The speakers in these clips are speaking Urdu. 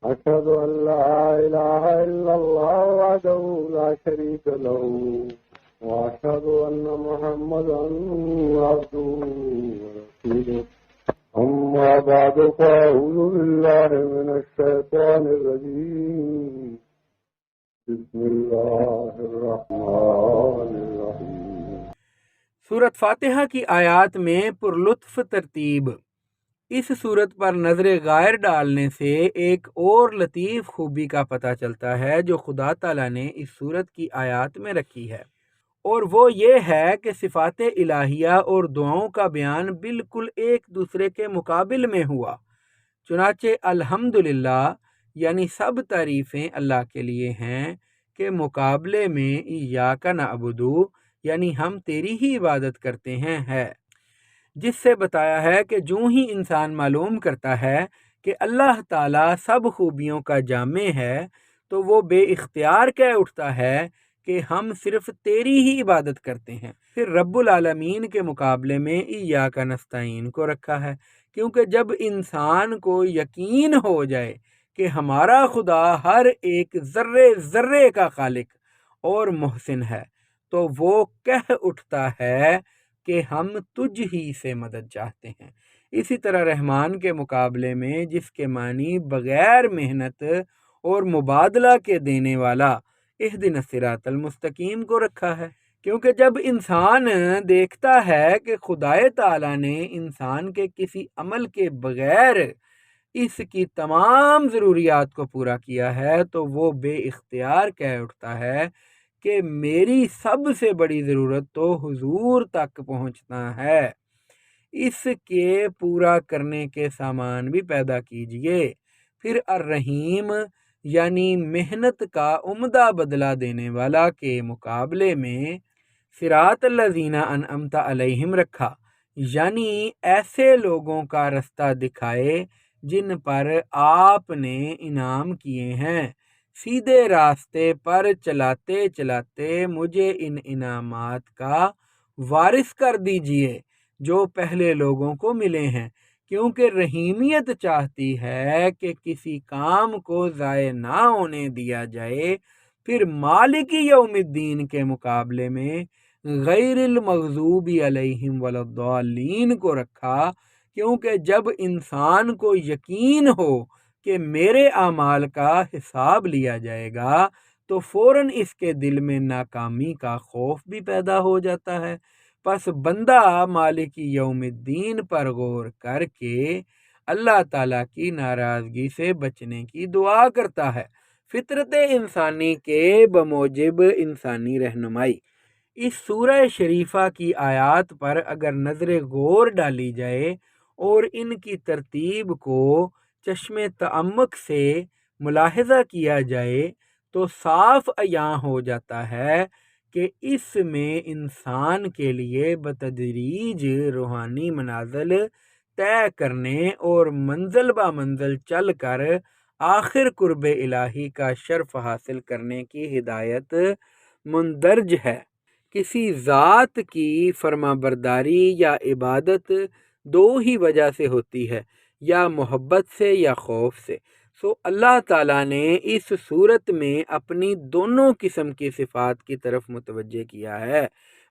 أشهد أن لا إله إلا الله وحده لا شريك له وأشهد أن محمدا عبده ورسوله أما بعد فأعوذ بالله من الشيطان الرجيم بسم الله الرحمن الرحيم۔ سورت فاتحہ کی آیات میں پرلطف ترتیب۔ اس صورت پر نظر غائر ڈالنے سے ایک اور لطیف خوبی کا پتہ چلتا ہے جو خدا تعالیٰ نے اس صورت کی آیات میں رکھی ہے، اور وہ یہ ہے کہ صفات الہیہ اور دعاؤں کا بیان بالکل ایک دوسرے کے مقابل میں ہوا۔ چنانچہ الحمدللہ یعنی سب تعریفیں اللہ کے لیے ہیں کہ مقابلے میں ایاک نعبد یعنی ہم تیری ہی عبادت کرتے ہیں ہے، جس سے بتایا ہے کہ جو ہی انسان معلوم کرتا ہے کہ اللہ تعالیٰ سب خوبیوں کا جامع ہے تو وہ بے اختیار کہہ اٹھتا ہے کہ ہم صرف تیری ہی عبادت کرتے ہیں۔ پھر رب العالمین کے مقابلے میں ایاک نستعین کو رکھا ہے، کیونکہ جب انسان کو یقین ہو جائے کہ ہمارا خدا ہر ایک ذرے ذرے کا خالق اور محسن ہے تو وہ کہہ اٹھتا ہے کہ ہم تجھ ہی سے مدد چاہتے ہیں۔ اسی طرح رحمان کے مقابلے میں جس کے معنی بغیر محنت اور مبادلہ کے دینے والا اہدنا الصراط المستقیم کو رکھا ہے، کیونکہ جب انسان دیکھتا ہے کہ خدائے تعالیٰ نے انسان کے کسی عمل کے بغیر اس کی تمام ضروریات کو پورا کیا ہے تو وہ بے اختیار کہہ اٹھتا ہے کہ میری سب سے بڑی ضرورت تو حضور تک پہنچنا ہے، اس کے پورا کرنے کے سامان بھی پیدا کیجئے۔ پھر الرحیم یعنی محنت کا عمدہ بدلہ دینے والا کے مقابلے میں صراط الذین انعمت علیہم رکھا، یعنی ایسے لوگوں کا رستہ دکھائے جن پر آپ نے انعام کیے ہیں، سیدھے راستے پر چلاتے چلاتے مجھے ان انعامات کا وارث کر دیجئے جو پہلے لوگوں کو ملے ہیں، کیونکہ رحیمیت چاہتی ہے کہ کسی کام کو ضائع نہ ہونے دیا جائے۔ پھر مالک یوم الدین کے مقابلے میں غیر المغضوب علیہم ولا الضالین کو رکھا، کیونکہ جب انسان کو یقین ہو کہ میرے اعمال کا حساب لیا جائے گا تو فوراً اس کے دل میں ناکامی کا خوف بھی پیدا ہو جاتا ہے۔ پس بندہ مالک یوم الدین پر غور کر کے اللہ تعالیٰ کی ناراضگی سے بچنے کی دعا کرتا ہے۔ فطرت انسانی کے بموجب انسانی رہنمائی۔ اس سورہ شریفہ کی آیات پر اگر نظر غور ڈالی جائے اور ان کی ترتیب کو چشم تعمق سے ملاحظہ کیا جائے تو صاف عیاں ہو جاتا ہے کہ اس میں انسان کے لیے بتدریج روحانی منازل طے کرنے اور منزل با منزل چل کر آخر قرب الہی کا شرف حاصل کرنے کی ہدایت مندرج ہے۔ کسی ذات کی فرما برداری یا عبادت دو ہی وجہ سے ہوتی ہے، یا محبت سے یا خوف سے۔ سو اللہ تعالیٰ نے اس صورت میں اپنی دونوں قسم کی صفات کی طرف متوجہ کیا ہے۔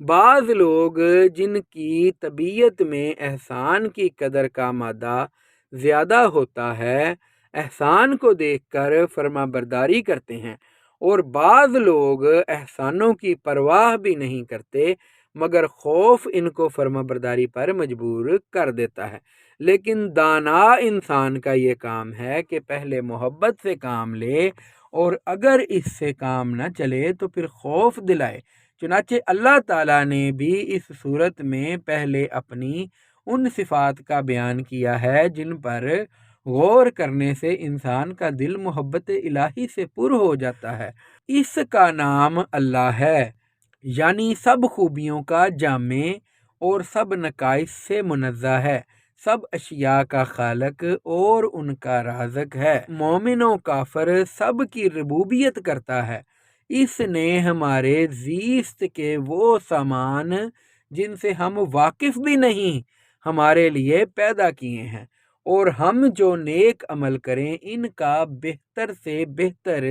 بعض لوگ جن کی طبیعت میں احسان کی قدر کا مادہ زیادہ ہوتا ہے احسان کو دیکھ کر فرما برداری کرتے ہیں، اور بعض لوگ احسانوں کی پرواہ بھی نہیں کرتے مگر خوف ان کو فرما برداری پر مجبور کر دیتا ہے۔ لیکن دانا انسان کا یہ کام ہے کہ پہلے محبت سے کام لے اور اگر اس سے کام نہ چلے تو پھر خوف دلائے۔ چنانچہ اللہ تعالیٰ نے بھی اس صورت میں پہلے اپنی ان صفات کا بیان کیا ہے جن پر غور کرنے سے انسان کا دل محبت الہی سے پر ہو جاتا ہے۔ اس کا نام اللہ ہے، یعنی سب خوبیوں کا جامع اور سب نقائص سے منزہ ہے، سب اشیاء کا خالق اور ان کا رازق ہے، مومن و کافر سب کی ربوبیت کرتا ہے۔ اس نے ہمارے زیست کے وہ سامان جن سے ہم واقف بھی نہیں ہمارے لیے پیدا کیے ہیں، اور ہم جو نیک عمل کریں ان کا بہتر سے بہتر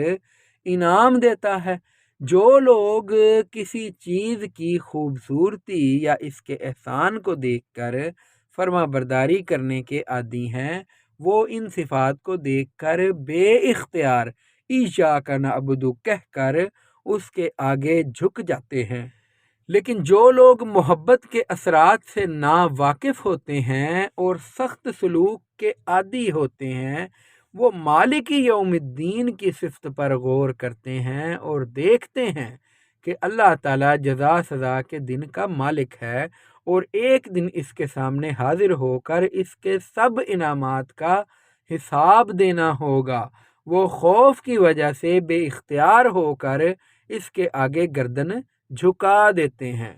انعام دیتا ہے۔ جو لوگ کسی چیز کی خوبصورتی یا اس کے احسان کو دیکھ کر فرما برداری کرنے کے عادی ہیں، وہ ان صفات کو دیکھ کر بے اختیار ایاک نعبد کہہ کر اس کے آگے جھک جاتے ہیں۔ لیکن جو لوگ محبت کے اثرات سے نا واقف ہوتے ہیں اور سخت سلوک کے عادی ہوتے ہیں، وہ مالک یوم الدین کی صفت پر غور کرتے ہیں اور دیکھتے ہیں کہ اللہ تعالیٰ جزا سزا کے دن کا مالک ہے اور ایک دن اس کے سامنے حاضر ہو کر اس کے سب انعامات کا حساب دینا ہوگا۔ وہ خوف کی وجہ سے بے اختیار ہو کر اس کے آگے گردن جھکا دیتے ہیں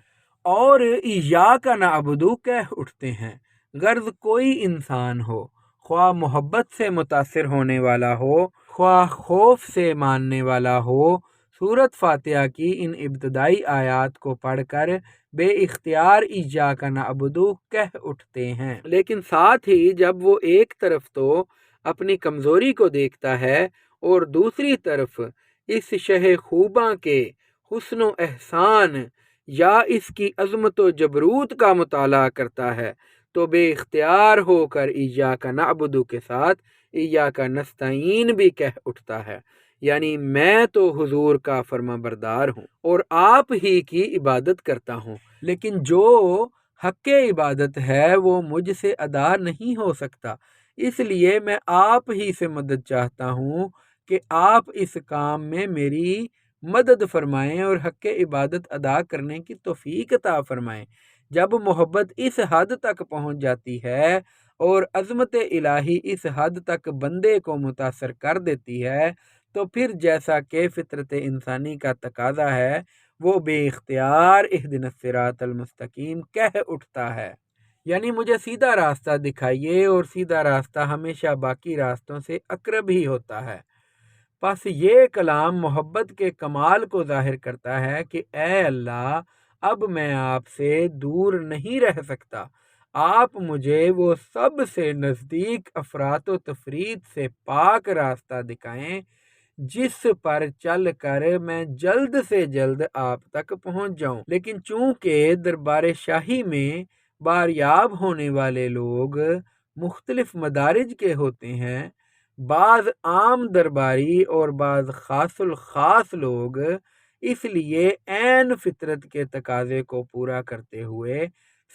اور ایاک نعبد کہہ اٹھتے ہیں۔ غرض کوئی انسان ہو، خواہ محبت سے متاثر ہونے والا ہو، خواہ خوف سے ماننے والا ہو، سورۃ فاتحہ کی ان ابتدائی آیات کو پڑھ کر بے اختیار ایاک نعبد کہہ اٹھتے ہیں۔ لیکن ساتھ ہی جب وہ ایک طرف تو اپنی کمزوری کو دیکھتا ہے اور دوسری طرف اس شہ خوباں کے حسن و احسان یا اس کی عظمت و جبروت کا مطالعہ کرتا ہے، تو بے اختیار ہو کر ایاک نعبد کے ساتھ ایاک نستعین بھی کہہ اٹھتا ہے، یعنی میں تو حضور کا فرما بردار ہوں اور آپ ہی کی عبادت کرتا ہوں، لیکن جو حق عبادت ہے وہ مجھ سے ادا نہیں ہو سکتا، اس لیے میں آپ ہی سے مدد چاہتا ہوں کہ آپ اس کام میں میری مدد فرمائیں اور حق عبادت ادا کرنے کی توفیق عطا فرمائیں۔ جب محبت اس حد تک پہنچ جاتی ہے اور عظمت الہی اس حد تک بندے کو متاثر کر دیتی ہے، تو پھر جیسا کہ فطرت انسانی کا تقاضا ہے، وہ بے اختیار اہدنا الصراط المستقیم کہہ اٹھتا ہے، یعنی مجھے سیدھا راستہ دکھائیے، اور سیدھا راستہ ہمیشہ باقی راستوں سے اقرب ہی ہوتا ہے۔ پس یہ کلام محبت کے کمال کو ظاہر کرتا ہے کہ اے اللہ، اب میں آپ سے دور نہیں رہ سکتا، آپ مجھے وہ سب سے نزدیک افراط و تفریط سے پاک راستہ دکھائیں جس پر چل کر میں جلد سے جلد آپ تک پہنچ جاؤں۔ لیکن چونکہ دربار شاہی میں باریاب ہونے والے لوگ مختلف مدارج کے ہوتے ہیں، بعض عام درباری اور بعض خاص الخاص لوگ، اس لیے عین فطرت کے تقاضے کو پورا کرتے ہوئے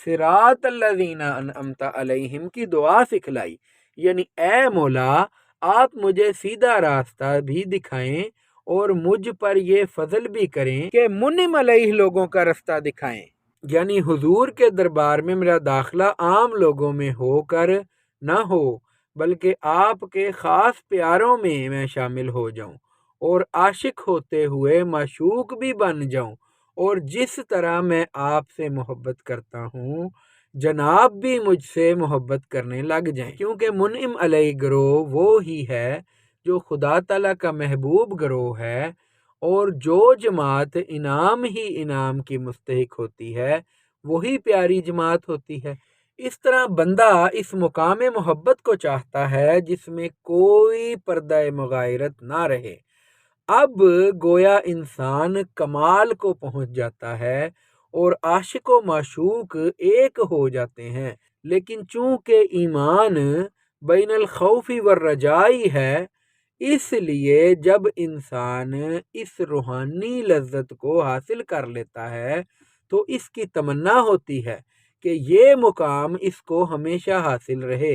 صراط الذین انعمت علیہم کی دعا سکھلائی، یعنی اے مولا، آپ مجھے سیدھا راستہ بھی دکھائیں اور مجھ پر یہ فضل بھی کریں کہ منعم علیہ لوگوں کا راستہ دکھائیں، یعنی حضور کے دربار میں میرا داخلہ عام لوگوں میں ہو کر نہ ہو، بلکہ آپ کے خاص پیاروں میں شامل ہو جاؤں اور عاشق ہوتے ہوئے معشوق بھی بن جاؤں، اور جس طرح میں آپ سے محبت کرتا ہوں جناب بھی مجھ سے محبت کرنے لگ جائیں، کیونکہ منعم علیہ گروہ وہ ہی ہے جو خدا تعالیٰ کا محبوب گروہ ہے، اور جو جماعت انعام ہی انعام کی مستحق ہوتی ہے وہی پیاری جماعت ہوتی ہے۔ اس طرح بندہ اس مقام محبت کو چاہتا ہے جس میں کوئی پردہ مغایرت نہ رہے۔ اب گویا انسان کمال کو پہنچ جاتا ہے اور عاشق و معشوق ایک ہو جاتے ہیں، لیکن چونکہ ایمان بین الخوف والرجائی ہے، اس لیے جب انسان اس روحانی لذت کو حاصل کر لیتا ہے تو اس کی تمنا ہوتی ہے کہ یہ مقام اس کو ہمیشہ حاصل رہے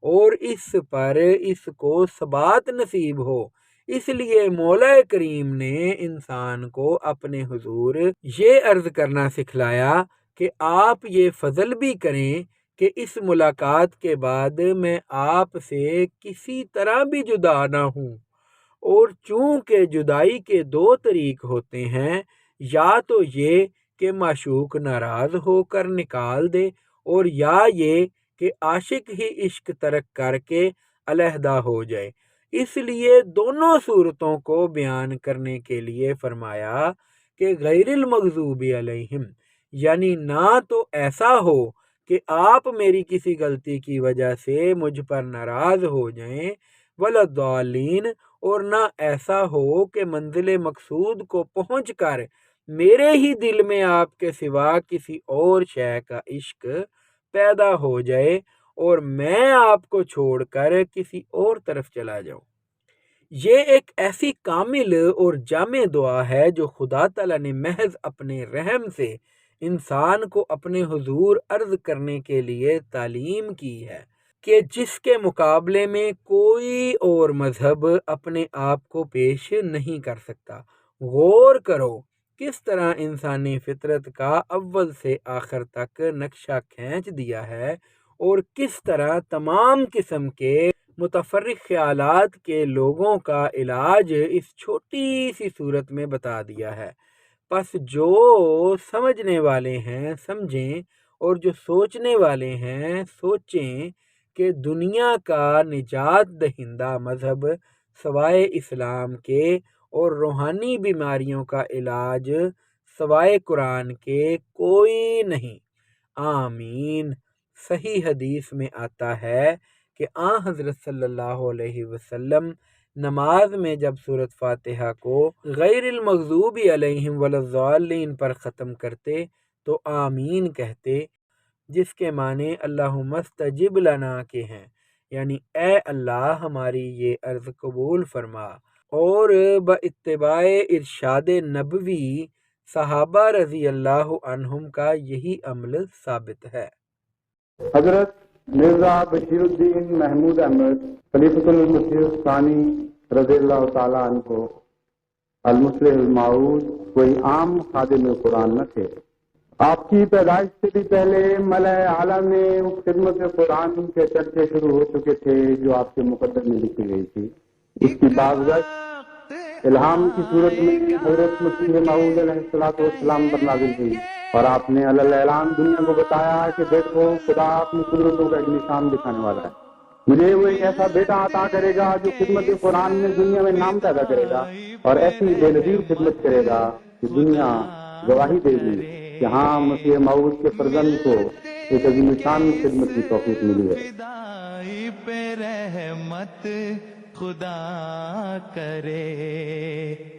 اور اس پر اس کو ثبات نصیب ہو۔ اس لیے مولا کریم نے انسان کو اپنے حضور یہ عرض کرنا سکھلایا کہ آپ یہ فضل بھی کریں کہ اس ملاقات کے بعد میں آپ سے کسی طرح بھی جدا نہ ہوں، اور چونکہ جدائی کے دو طریق ہوتے ہیں، یا تو یہ کہ معشوق ناراض ہو کر نکال دے، اور یا یہ کہ عاشق ہی عشق ترک کر کے علیحدہ ہو جائے۔ اس لیے دونوں صورتوں کو بیان کرنے کے لیے فرمایا کہ غیر المغضوب علیہم، یعنی نہ تو ایسا ہو کہ آپ میری کسی غلطی کی وجہ سے مجھ پر ناراض ہو جائیں، ولضالین، اور نہ ایسا ہو کہ منزل مقصود کو پہنچ کر میرے ہی دل میں آپ کے سوا کسی اور شے کا عشق پیدا ہو جائے اور میں آپ کو چھوڑ کر کسی اور طرف چلا جاؤں۔ یہ ایک ایسی کامل اور جامع دعا ہے جو خدا تعالیٰ نے محض اپنے رحم سے انسان کو اپنے حضور عرض کرنے کے لیے تعلیم کی ہے کہ جس کے مقابلے میں کوئی اور مذہب اپنے آپ کو پیش نہیں کر سکتا۔ غور کرو کس طرح انسانی فطرت کا اول سے آخر تک نقشہ کھینچ دیا ہے اور کس طرح تمام قسم کے متفرق خیالات کے لوگوں کا علاج اس چھوٹی سی صورت میں بتا دیا ہے۔ پس جو سمجھنے والے ہیں سمجھیں، اور جو سوچنے والے ہیں سوچیں کہ دنیا کا نجات دہندہ مذہب سوائے اسلام کے اور روحانی بیماریوں کا علاج سوائے قرآن کے کوئی نہیں۔ آمین۔ صحیح حدیث میں آتا ہے کہ حضرت صلی اللہ علیہ وسلم نماز میں جب سورۃ فاتحہ کو غیر المغضوب علیہم ولضالین پر ختم کرتے تو آمین کہتے، جس کے معنی اللہم استجب لنا کے ہیں، یعنی اے اللہ ہماری یہ عرض قبول فرما۔ اور باتباع ارشاد نبوی صحابہ رضی اللہ عنہم کا یہی عمل ثابت ہے۔ حضرت مرزا بشیر الدین محمود احمد خلیفۃ المسیح الثانی رضی اللہ تعالیٰ عنہ المصلح الموعود کوئی عام خادم قرآن نہ تھے۔ آپ کی پیدائش سے بھی پہلے ملأ اعلیٰ میں خدمت قرآن کے چرچے شروع ہو چکے تھے جو آپ کے مقدر میں لکھی گئی تھی۔ اس کی بازگشت الہام کی صورت میں حضرت مسیح موعود علیہ السلام پر نازل ہوئی اور آپ نے علی الاعلان دنیا کو بتایا کہ دیکھو خدا اپنی قدرتوں کا ایک نشان دکھانے والا ہے، مجھے وہ ایک ایسا بیٹا عطا کرے گا جو خدمت قرآن میں دنیا میں نام پیدا کرے گا اور ایسی بے نظیر خدمت کرے گا کہ دنیا گواہی دے گی کہ ہاں مسیح موعود کے فرزند کو ایک عظیم شان خدمت کی توفیق ملی ہے۔ پہ رحمت خدا کرے۔